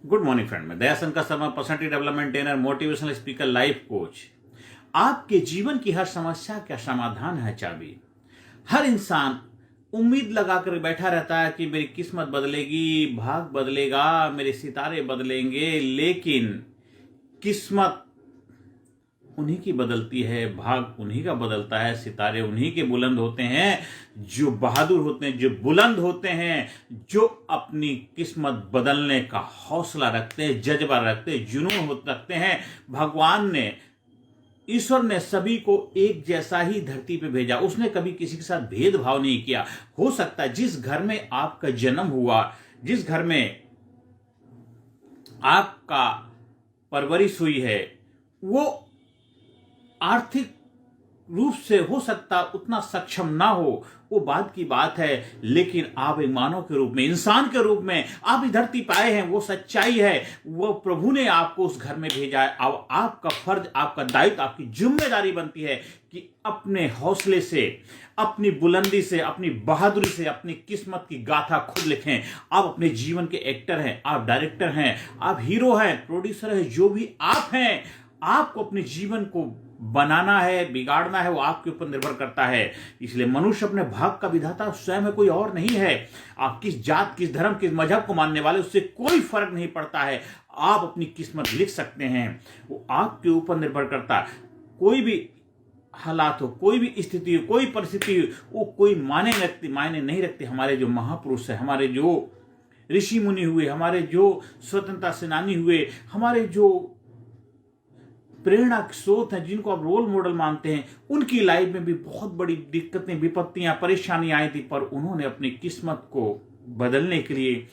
Good morning friend, मैं Dayashankar Sharma, personality development trainer, motivational speaker, life coach. आपके जीवन की हर समस्या का समाधान है चाबी। हर इंसान उम्मीद लगाकर बैठा रहता है कि मेरी किस्मत बदलेगी, भाग बदलेगा, मेरे सितारे बदलेंगे, लेकिन किस्मत उन्हीं की बदलती है, भाग उन्हीं का बदलता है, सितारे उन्हीं के बुलंद होते हैं जो बहादुर होते हैं, जो बुलंद होते हैं, जो अपनी किस्मत बदलने का हौसला रखते हैं, जज्बा रखते हैं, जुनून रखते हैं। भगवान ने, ईश्वर ने सभी को एक जैसा ही धरती पे भेजा। उसने कभी किसी के साथ भेदभाव नहीं किया। हो सकता है जिस घर में आपका जन्म हुआ, जिस घर में आपका परवरिश हुई है, वो आर्थिक रूप से हो सकता उतना सक्षम ना हो, वो बात की बात है, लेकिन आप एक मानव के रूप में, इंसान के रूप में आप इस धरती पे आए हैं। वो सच्चाई है, वो प्रभु ने आपको उस घर में भेजा है। अब आपका फर्ज, आपका दायित्व, आपकी जिम्मेदारी बनती है कि अपने हौसले से, अपनी बुलंदी से, अपनी बहादुरी से अपनी किस्मत की गाथा खुद लिखें। आप अपने जीवन के एक्टर हैं, आप डायरेक्टर हैं, आप हीरो हैं, प्रोड्यूसर हैं, जो भी आप हैं, आपको अपने जीवन को बनाना है, बिगाड़ना है, वो आपके ऊपर निर्भर करता है। इसलिए मनुष्य अपने भाग का विधाता स्वयं है, कोई और नहीं है। आप किस जात, किस धर्म, किस मजहब को मानने वाले, उससे कोई फर्क नहीं पड़ता है। आप अपनी किस्मत लिख सकते हैं, वो आपके ऊपर निर्भर करता है। कोई भी हालात हो, कोई भी स्थिति हो, कोई परिस्थिति हो, वो कोई मायने नहीं रखते। हमारे जो महापुरुष है, हमारे जो ऋषि मुनि हुए, हमारे जो स्वतंत्रता सेनानी हुए, हमारे जो प्रेरणा के स्रोत हैं, जिनको आप रोल मॉडल मानते हैं, उनकी लाइफ में भी बहुत बड़ी दिक्कतें, विपत्तियां, परेशानियां आई थी, पर उन्होंने अपनी किस्मत को बदलने के लिए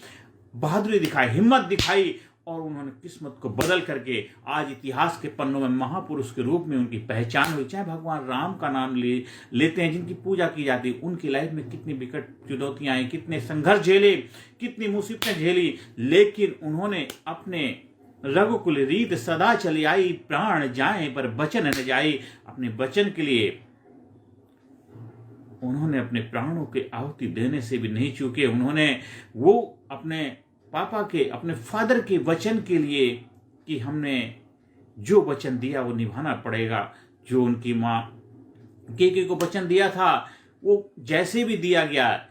बहादुरी दिखाई, हिम्मत दिखाई, और उन्होंने किस्मत को बदल करके आज इतिहास के पन्नों में महापुरुष के रूप में उनकी पहचान हुई। चाहे भगवान राम का नाम लेते हैं, जिनकी पूजा की जाती है, उनकी लाइफ में कितनी विकट चुनौतियां आई, कितने संघर्ष झेले, कितनी मुसीबतें झेली, लेकिन उन्होंने अपने रघुकुल रीत सदा चली आई, प्राण जाए पर बचन न जाए। अपने वचन के लिए उन्होंने अपने प्राणों की आहुति देने से भी नहीं चूके। उन्होंने वो अपने पापा के, अपने फादर के वचन के लिए कि हमने जो वचन दिया वो निभाना पड़ेगा। जो उनकी माँ केके को वचन दिया था, वो जैसे भी दिया गया,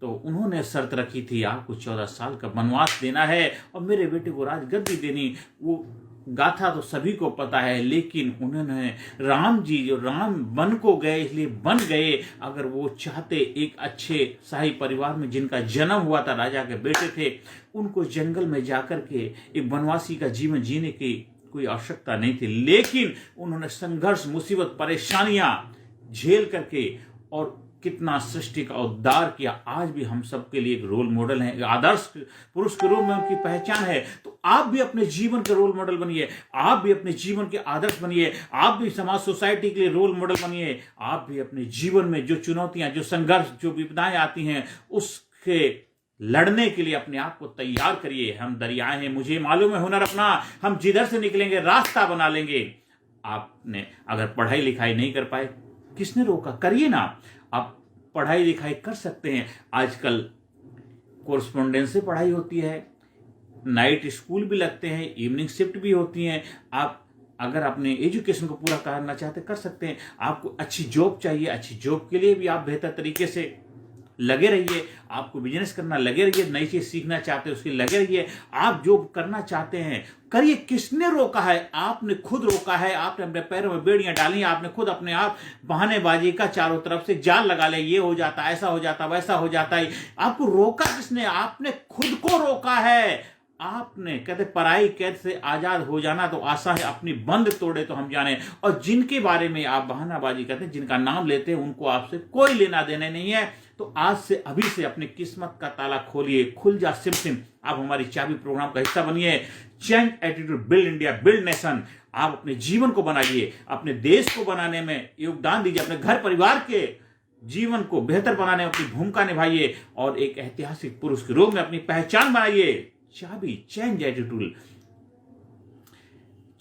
तो उन्होंने शर्त रखी थी, आपको 14 साल का वनवास देना है और मेरे बेटे को राजगद्दी देनी। वो गाथा तो सभी को पता है, लेकिन उन्होंने, राम जी जो राम बन को गए इसलिए बन गए। अगर वो चाहते, एक अच्छे शाही परिवार में जिनका जन्म हुआ था, राजा के बेटे थे, उनको जंगल में जाकर के एक वनवासी का जीवन जीने की कोई आवश्यकता नहीं थी, लेकिन उन्होंने संघर्ष, मुसीबत, परेशानियां झेल करके और कितना सृष्टि का उद्धार किया। आज भी हम सबके लिए एक रोल मॉडल है, आदर्श पुरुष के रूप में उनकी पहचान है। तो आप भी अपने जीवन के रोल मॉडल बनिए, आप भी अपने जीवन के आदर्श बनिए, आप भी समाज, सोसाइटी के लिए रोल मॉडल बनिए। आप भी अपने जीवन में जो चुनौतियां, जो संघर्ष, जो विपदाएं आती हैं, उसके लड़ने के लिए अपने आप को तैयार करिए। हम दरियाएं हैं, मुझे मालूम है हुनर अपना, हम जिधर से निकलेंगे रास्ता बना लेंगे। आपने अगर पढ़ाई लिखाई नहीं कर पाए, किसने रोका? करिए ना। आप पढ़ाई लिखाई कर सकते हैं। आजकल कोरस्पोंडेंस से पढ़ाई होती है, नाइट स्कूल भी लगते हैं, इवनिंग शिफ्ट भी होती हैं। आप अगर अपने एजुकेशन को पूरा करना चाहते कर सकते हैं। आपको अच्छी जॉब चाहिए, अच्छी जॉब के लिए भी आप बेहतर तरीके से लगे रहिए। आपको बिजनेस करना, लगे रहिए। नई चीज सीखना चाहते हैं, उसके लगे रहिए। आप जो करना चाहते हैं करिए। किसने रोका है? आपने खुद रोका है। आपने अपने पैरों में बेड़ियां डाली, आपने खुद अपने आप बहानेबाजी का चारों तरफ से जाल लगा ले, ये हो जाता, ऐसा हो जाता, वैसा हो जाता है। आपको रोका किसने? आपने खुद को रोका है। आपने, कहते पराई कैद से आजाद हो जाना तो आसान है, अपनी बंद तोड़े तो हम जाने। और जिनके बारे में आप बहानाबाजी करते हैं, जिनका नाम लेते हैं, उनको आपसे कोई लेना देना नहीं है। तो आज से, अभी से अपनी किस्मत का ताला खोलिए। खुल जा सिम सिम। आप हमारी चाबी प्रोग्राम का हिस्सा बनिए। Change attitude, build India, build nation. आप अपने जीवन को बनाइए, अपने देश को बनाने में योगदान दीजिए, अपने घर परिवार के जीवन को बेहतर बनाने में अपनी भूमिका निभाइए और एक ऐतिहासिक पुरुष के रूप में अपनी पहचान बनाइए। चाबी, change attitude.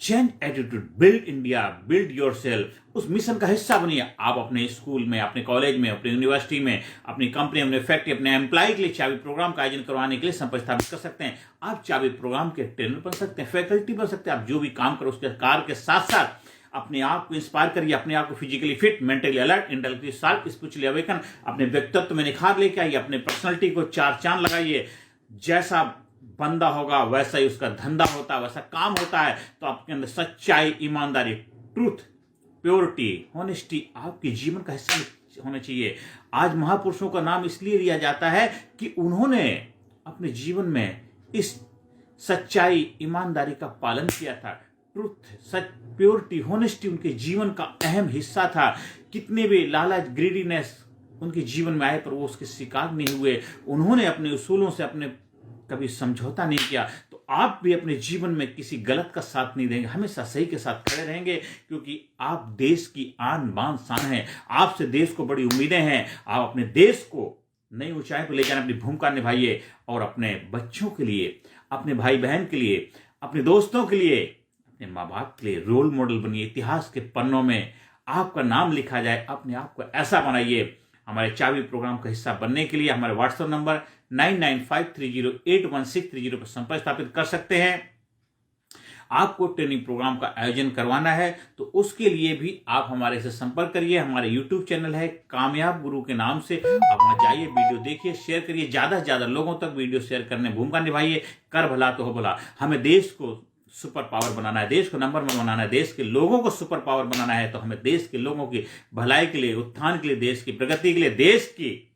Change attitude, build India, build yourself. उस मिशन का हिस्सा बनिए। आप अपने स्कूल में, अपने कॉलेज में, अपनी यूनिवर्सिटी में, अपनी कंपनी, अपने फैक्ट्री, अपने एम्प्लॉय के लिए चाबी प्रोग्राम का आयोजन करवाने के लिए संपर्क स्थापित कर सकते हैं। आप चाबी प्रोग्राम के ट्रेनर बन सकते हैं, फैकल्टी बन सकते हैं। आप जो भी काम करो उसके कार्य के साथ साथ अपने आप को इंस्पायर करिए, अपने आप को physically fit, mentally alert, intellectually sharp, spiritually awaken, अपने व्यक्तित्व में निखार लेके आइए, अपने पर्सनैलिटी को चार चांद लगाइए। जैसा बंदा होगा वैसा ही उसका धंधा होता है, वैसा काम होता है। तो आपके अंदर सच्चाई, ईमानदारी, ट्रूथ, प्योरिटी, ऑनेस्टी आपके जीवन का हिस्सा होना चाहिए। आज महापुरुषों का नाम इसलिए लिया जाता है कि उन्होंने अपने जीवन में इस सच्चाई, ईमानदारी का पालन किया था। ट्रूथ, सच, प्योरिटी, होनेस्टी उनके जीवन का अहम हिस्सा था। कितने भी लालच, ग्रीडीनेस उनके जीवन में आए पर वो उसके शिकार नहीं हुए। उन्होंने अपने उसूलों से अपने कभी समझौता नहीं किया। तो आप भी अपने जीवन में किसी गलत का साथ नहीं देंगे, हमेशा सही के साथ खड़े रहेंगे, क्योंकि आप देश की आन बान शान हैं। आपसे देश को बड़ी उम्मीदें हैं। आप अपने देश को नई ऊंचाई पर ले जाने अपनी भूमिका निभाइए और अपने बच्चों के लिए, अपने भाई बहन के लिए, अपने दोस्तों के लिए, अपने माँ बाप के लिए रोल मॉडल बनिए। इतिहास के पन्नों में आपका नाम लिखा जाए। अपने आप को ऐसा बनाइए। हमारे चाबी प्रोग्राम का हिस्सा बनने के लिए हमारे व्हाट्सएप नंबर 9953081630 पर संपर्क स्थापित कर सकते हैं। आपको ट्रेनिंग प्रोग्राम का आयोजन करवाना है तो उसके लिए भी आप हमारे से संपर्क करिए। हमारे YouTube चैनल है कामयाब गुरु के नाम से, आप वहां जाइए, वीडियो देखिए, शेयर करिए, ज्यादा से ज्यादा लोगों तक वीडियो शेयर करने भूमिका निभाइए। कर भला तो हो भला। हमें देश को सुपर पावर बनाना है, देश को नंबर 1 बनाना है, देश के लोगों को सुपर पावर बनाना है। तो हमें देश के लोगों की भलाई के लिए, उत्थान के लिए, देश की प्रगति के लिए, देश की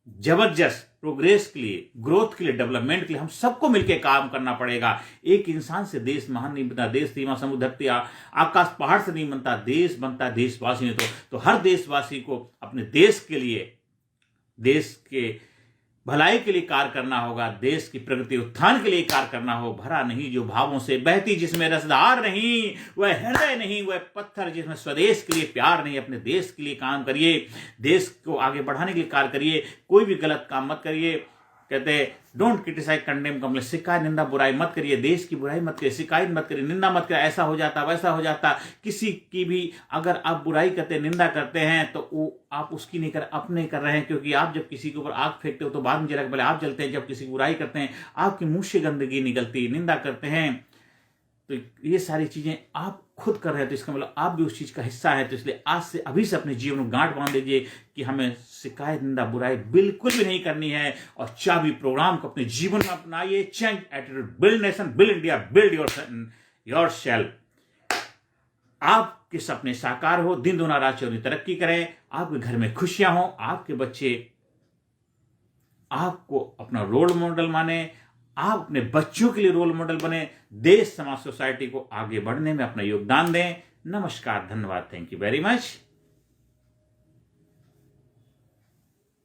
जबरदस्त प्रोग्रेस के लिए, ग्रोथ के लिए, डेवलपमेंट के लिए हम सबको मिलकर काम करना पड़ेगा। एक इंसान से देश महान नहीं बनता, देश सीमा समुद्र धरती आकाश पहाड़ से नहीं बनता, देश बनता देशवासी ने। तो हर देशवासी को अपने देश के लिए, देश के भलाई के लिए कार्य करना होगा, देश की प्रगति उत्थान के लिए कार्य करना हो। भरा नहीं जो भावों से बहती, जिसमें रसदार नहीं वह हृदय नहीं, वह पत्थर जिसमें स्वदेश के लिए प्यार नहीं। अपने देश के लिए काम करिए, देश को आगे बढ़ाने के लिए कार्य करिए। कोई भी गलत काम मत करिए। कहते हैं डोंट क्रिटिसाइज, कंडेम, कम्प्लेन, शिकायत, निंदा, बुराई मत करिए। देश की बुराई मत करिए, शिकायत मत करिए, निंदा मत करिए। ऐसा हो जाता, वैसा हो जाता। किसी की भी अगर आप बुराई करते, निंदा करते हैं तो वो आप उसकी नहीं कर, अपने कर रहे हैं। क्योंकि आप जब किसी के ऊपर आग फेंकते हो तो बाद में जरा पहले आप जलते हैं। जब किसी की बुराई करते हैं आपके मुंह से गंदगी निकलती, निंदा करते हैं, तो ये सारी चीजें आप खुद कर रहे हैं। तो इसका मतलब आप भी उस चीज का हिस्सा है। तो इसलिए आज से, अभी से अपने जीवन में गांठ बांध लीजिए कि हमें शिकायत, निंदा, बुराई बिल्कुल भी नहीं करनी है। और चाबी प्रोग्राम को अपने जीवन में अपनाइए। Change attitude, build nation, build India, build yourself. आपके सपने साकार हो, दिन दुना रात चौनी तरक्की करें, आपके घर में खुशियां हो, आपके बच्चे आपको अपना रोल मॉडल माने, आप अपने बच्चों के लिए रोल मॉडल बने, देश, समाज, सोसाइटी को आगे बढ़ने में अपना योगदान दें। नमस्कार, धन्यवाद, थैंक यू वेरी मच।